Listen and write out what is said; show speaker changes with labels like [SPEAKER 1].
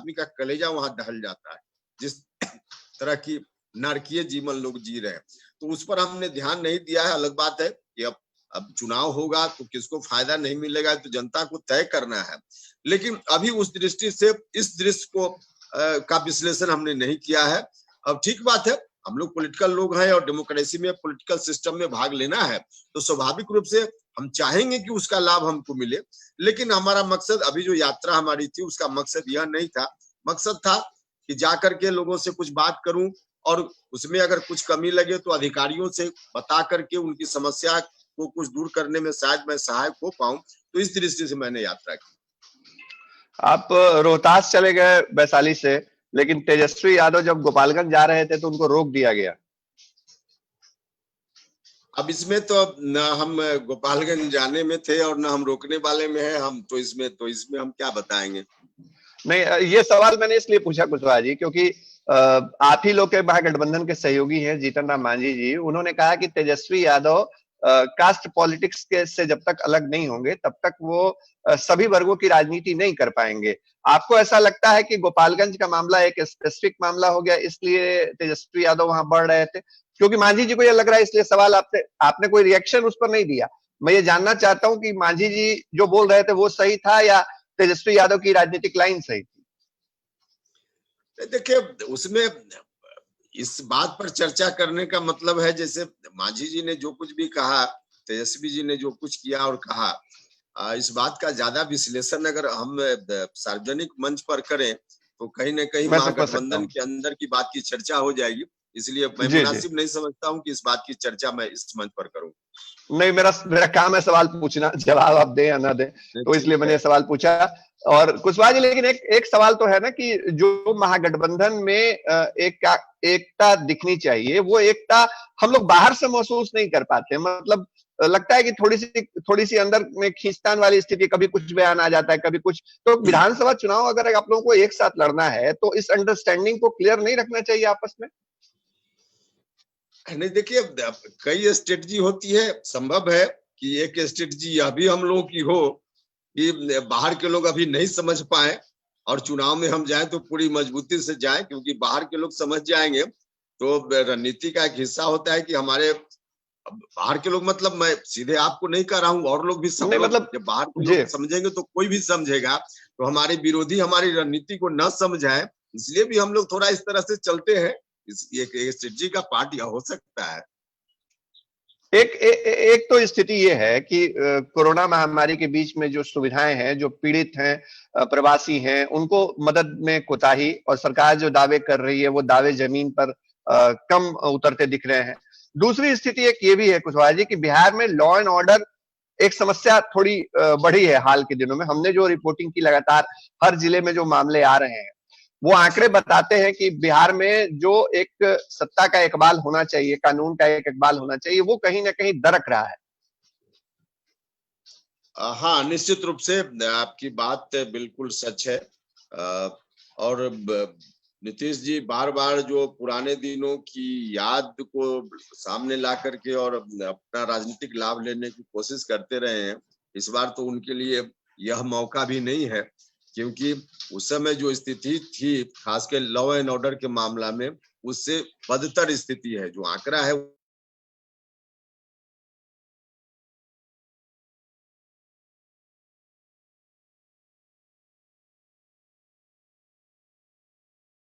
[SPEAKER 1] आदमी का कलेजा वहां दहल जाता है, जिस तरह की नारकीय जीवन लोग जी रहे हैं। तो उस पर हमने ध्यान नहीं दिया है। अलग बात है कि अब चुनाव होगा तो किसको फायदा नहीं मिलेगा तो जनता को तय करना है, लेकिन अभी उस दृष्टि से इस दृश्य को का विश्लेषण हमने नहीं किया है। अब ठीक बात है, हम लोग पॉलिटिकल लोग हैं और डेमोक्रेसी में, पॉलिटिकल सिस्टम में भाग लेना है, तो स्वाभाविक रूप से हम चाहेंगे कि उसका लाभ हमको मिले, लेकिन हमारा मकसद, अभी जो यात्रा हमारी थी उसका मकसद यह नहीं था। मकसद था कि जाकर के लोगों से कुछ बात करूं और उसमें अगर कुछ कमी लगे तो अधिकारियों से बता करके उनकी समस्या को कुछ दूर करने में शायद मैं सहायक हो पाऊं। तो इस दृष्टि से मैंने यात्रा की।
[SPEAKER 2] आप रोहतास चले गए वैशाली से, लेकिन तेजस्वी यादव जब गोपालगंज जा रहे थे तो उनको रोक दिया गया।
[SPEAKER 1] अब इसमें तो न हम गोपालगंज जाने में थे और न हम रोकने वाले में हैं, हम तो इसमें हम क्या बताएंगे।
[SPEAKER 2] नहीं, ये सवाल मैंने इसलिए पूछा कुशवाहा जी, क्योंकि आप ही लोग के महागठबंधन के सहयोगी हैं जीतन राम मांझी जी। उन्होंने कहा कि तेजस्वी यादव कास्ट पॉलिटिक्स के से जब तक अलग नहीं होंगे तब तक वो सभी वर्गों की राजनीति नहीं कर पाएंगे। आपको ऐसा लगता है कि गोपालगंज का मामला एक स्पेसिफिक मामला हो गया, इसलिए तेजस्वी यादव वहां बढ़ रहे थे? क्योंकि मांझी जी को यह लग रहा है, इसलिए सवाल आपसे, आपने कोई रिएक्शन उस पर नहीं दिया। मैं ये जानना चाहता हूं कि मांझी जी जो बोल रहे थे वो सही था या तेजस्वी यादव की राजनीतिक लाइन सही थी?
[SPEAKER 1] देखिए, उसमें इस बात पर चर्चा करने का मतलब है, जैसे मांझी जी ने जो कुछ भी कहा, तेजस्वी जी ने जो कुछ किया और कहा, इस बात का ज्यादा विश्लेषण अगर हम सार्वजनिक मंच पर करें तो कहीं न कहीं
[SPEAKER 2] मैं समझ सकता
[SPEAKER 1] महागठबंधन
[SPEAKER 2] हूँ।
[SPEAKER 1] के अंदर की बात की चर्चा हो जाएगी। इसलिए मैं
[SPEAKER 2] जी जी,
[SPEAKER 1] मुनासिब नहीं समझता हूं कि इस बात की चर्चा मैं इस मंच पर करूं।
[SPEAKER 2] नहीं, मेरा मेरा काम है सवाल पूछना, जवाब आप दें या ना दें, तो
[SPEAKER 1] ठीक
[SPEAKER 2] इसलिए मैंने
[SPEAKER 1] है।
[SPEAKER 2] ये सवाल पूछा। और कुशवाहा जी, लेकिन एक एक सवाल तो है ना कि जो महागठबंधन में एकता दिखनी चाहिए, वो एकता हम लोग बाहर से महसूस नहीं कर पाते। मतलब लगता है कि थोड़ी सी अंदर में खींचतान वाली स्थिति, कभी कुछ बयान आ जाता है, कभी कुछ। तो विधानसभा चुनाव अगर आप लोगों को एक साथ लड़ना है तो इस अंडरस्टैंडिंग को क्लियर नहीं रखना चाहिए आपस में?
[SPEAKER 1] नहीं, देखिए, कई स्ट्रेटजी होती है। संभव है कि एक स्ट्रेटजी यह भी हम लोगों की हो कि बाहर के लोग अभी नहीं समझ पाए और चुनाव में हम जाएं तो पूरी मजबूती से जाएं, क्योंकि बाहर के लोग समझ जाएंगे तो रणनीति का एक हिस्सा होता है कि हमारे बाहर के लोग, मतलब मैं सीधे आपको नहीं कह रहा हूँ, और लोग भी, सब
[SPEAKER 2] नहीं,
[SPEAKER 1] लोग,
[SPEAKER 2] मतलब
[SPEAKER 1] जब बाहर के
[SPEAKER 2] जी,
[SPEAKER 1] लोग समझेंगे तो कोई भी समझेगा। तो हमारे विरोधी हमारी रणनीति को न समझाए, इसलिए भी हम लोग थोड़ा इस तरह से चलते हैं। एक स्ट्रेटजी का पार्ट यह हो सकता है।
[SPEAKER 2] एक तो स्थिति ये है कि कोरोना महामारी के बीच में जो सुविधाएं हैं, जो पीड़ित हैं, प्रवासी हैं, उनको मदद में कोताही, और सरकार जो दावे कर रही है वो दावे जमीन पर कम उतरते दिख रहे हैं। दूसरी स्थिति एक ये भी है कुशवाहा जी कि बिहार में लॉ एंड ऑर्डर एक समस्या थोड़ी बढ़ी है हाल के दिनों में। हमने जो रिपोर्टिंग की, लगातार हर जिले में जो मामले आ रहे हैं, वो आंकड़े बताते हैं कि बिहार में जो एक सत्ता का इकबाल होना चाहिए, कानून का एक इकबाल होना चाहिए, वो कहीं ना कहीं दरक रहा है।
[SPEAKER 1] हाँ, निश्चित रूप से आपकी बात बिल्कुल सच है। और नीतीश जी बार बार जो पुराने दिनों की याद को सामने ला करके और अपना राजनीतिक लाभ लेने की कोशिश करते रहे हैं। इस बार तो उनके लिए यह मौका भी नहीं है, क्योंकि उस समय जो स्थिति थी, खासकर लॉ एंड ऑर्डर के मामला में, उससे बदतर स्थिति है। जो आंकड़ा है